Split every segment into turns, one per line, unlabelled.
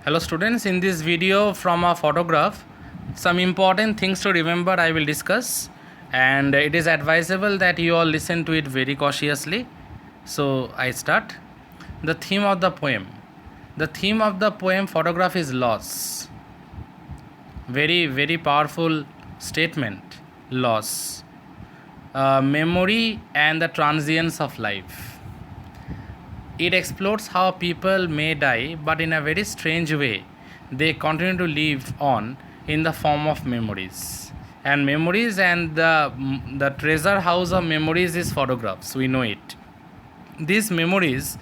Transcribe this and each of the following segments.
Hello students, in this video from a photograph, some important things to remember I will discuss, and it is advisable that you all listen to it very cautiously. So I start. The theme of the poem. The theme of the poem photograph is loss. Very powerful statement. Loss. Memory and the transience of life. It explores how people may die, but in a very strange way, they continue to live on in the form of memories. And memories and the treasure house of memories is photographs. We know it. These memories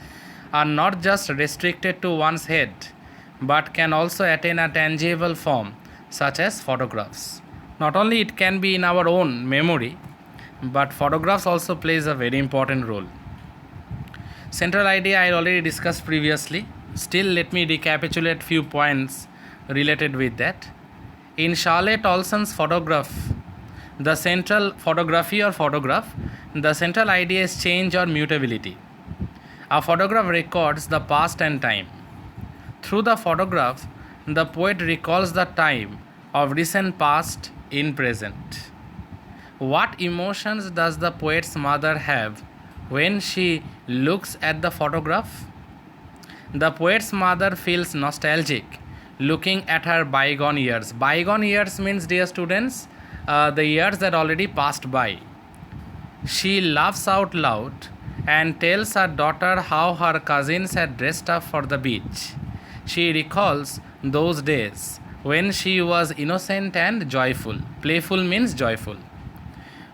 are not just restricted to one's head, but can also attain a tangible form, such as photographs. Not only it can be in our own memory, but photographs also plays a very important role. Central idea I already discussed previously. Still, let me recapitulate few points related with that. In Charlotte Olson's photograph, the central photograph, the central idea is change or mutability. A photograph records the past and time. Through the photograph, the poet recalls the time of recent past in present. What emotions does the poet's mother have when she looks at the photograph? The poet's mother feels nostalgic looking at her bygone years. Bygone years means, dear students, the years that already passed by. She laughs out loud and tells her daughter how her cousins had dressed up for the beach. She recalls those days when she was innocent and joyful. Playful means joyful.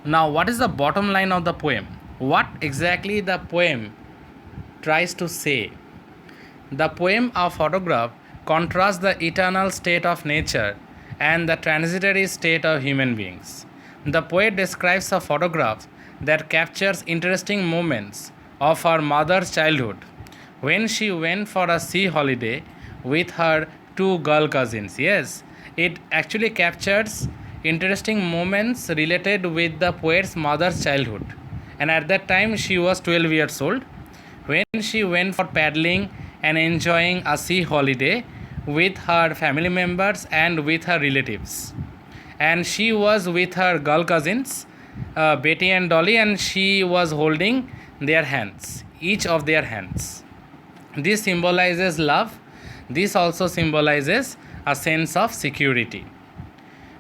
Now, what is the bottom line of the poem? What exactly the poem tries to say? The poem of photograph contrasts the eternal state of nature and the transitory state of human beings. The poet describes a photograph that captures interesting moments of her mother's childhood when she went for a sea holiday with her two girl cousins. Yes, it actually captures interesting moments related with the poet's mother's childhood. And at that time she was 12 years old when she went for paddling and enjoying a sea holiday with her family members and with her relatives. And she was with her girl cousins, Betty and Dolly, and she was holding their hands, each of their hands. This symbolizes love. This also symbolizes a sense of security.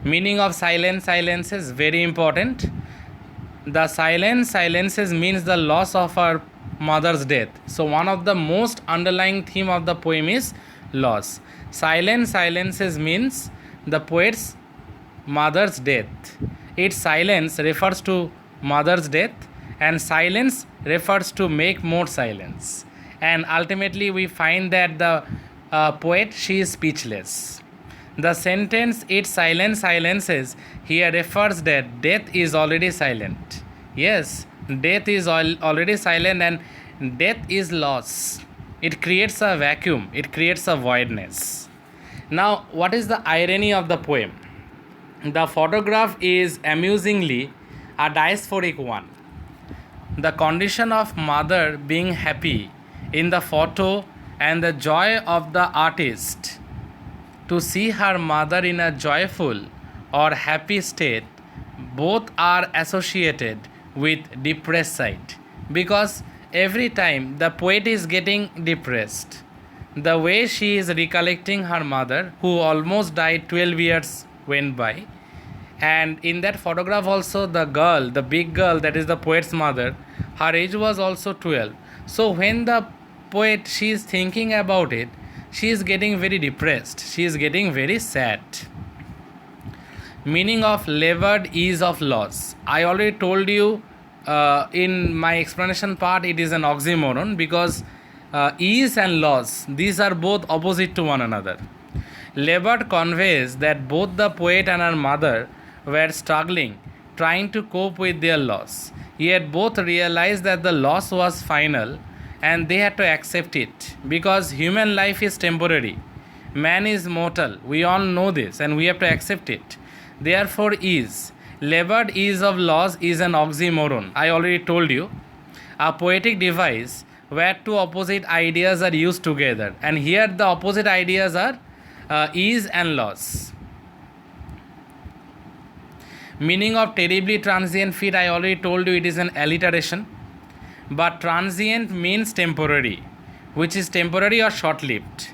Meaning of silence is very important. The silences means the loss of her mother's death. So one of the most underlying theme of the poem is loss. Silences means the poet's mother's death. Its silence refers to mother's death, and silence refers to make more silence. And ultimately we find that the poet, she is speechless. The sentence "its silences" here refers that death is already silent. Yes, death is already silent, and death is loss. It creates a vacuum, it creates a voidness. Now, what is the irony of the poem? The photograph is amusingly a diaphoric one. The condition of mother being happy in the photo and the joy of the artist to see her mother in a joyful or happy state, both are associated with depressed side, because every time the poet is getting depressed, the way she is recollecting her mother who almost died, 12 years went by, and in that photograph also the girl, the big girl, that is the poet's mother, her age was also 12. So when the poet, she is thinking about it, she is getting very depressed, she is getting very sad. Meaning of labored ease of loss. I already told you in my explanation part, it is an oxymoron, because ease and loss, these are both opposite to one another. Labored conveys that both the poet and her mother were struggling, trying to cope with their loss, yet both realized that the loss was final and they had to accept it, because human life is temporary, man is mortal, we all know this, and we have to accept it. Therefore labored ease of loss is an oxymoron. I already told you, a poetic device where two opposite ideas are used together, and here the opposite ideas are ease and loss. Meaning of terribly transient feat, I already told you, it is an alliteration. But transient means temporary, which is temporary or short-lived.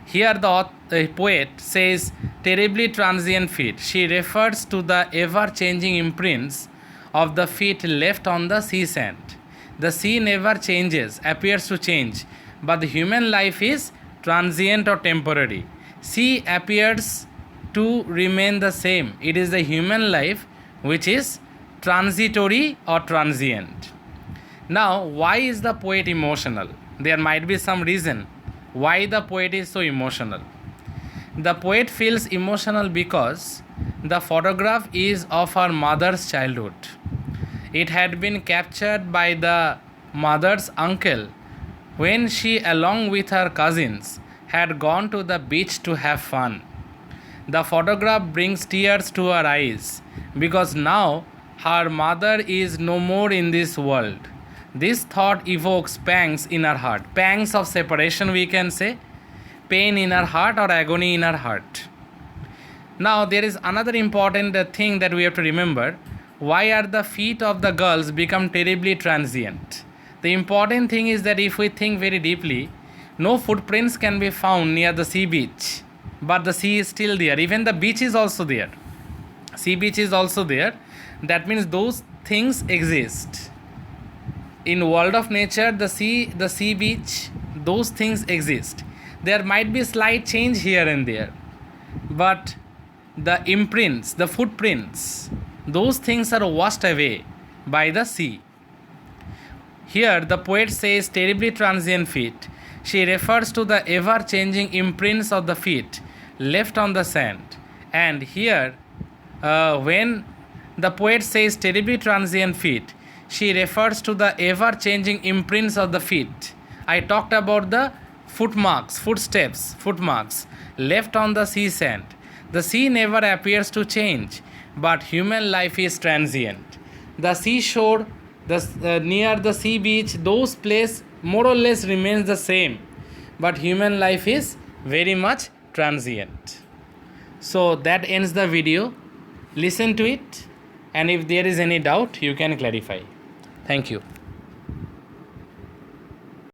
Here the poet says terribly transient feat. She refers to the ever-changing imprints of the feet left on the sea sand. The sea never changes, appears to change, but the human life is transient or temporary. Sea appears to remain the same. It is the human life which is transitory or transient. Now, why is the poet emotional? There might be some reason why the poet is so emotional. The poet feels emotional because the photograph is of her mother's childhood. It had been captured by the mother's uncle when she, along with her cousins, had gone to the beach to have fun. The photograph brings tears to her eyes because now her mother is no more in this world. This thought evokes pangs in her heart. Pangs of separation, we can say. Pain in her heart or agony in her heart. Now, there is another important thing that we have to remember. Why are the feet of the girls become terribly transient? The important thing is that if we think very deeply, no footprints can be found near the sea beach. But the sea is still there. Even the beach is also there. Sea beach is also there. That means those things exist. In world of nature, the sea beach, those things exist. There might be slight change here and there. But the imprints, the footprints, those things are washed away by the sea. Here the poet says terribly transient feet. She refers to the ever-changing imprints of the feet left on the sand. And here, when the poet says terribly transient feet, she refers to the ever-changing imprints of the feet. I talked about the footmarks left on the sea sand. The sea never appears to change, but human life is transient. The seashore, near the sea beach, those places more or less remains the same, but human life is very much transient. So that ends the video. Listen to it, and if there is any doubt, you can clarify. Thank you.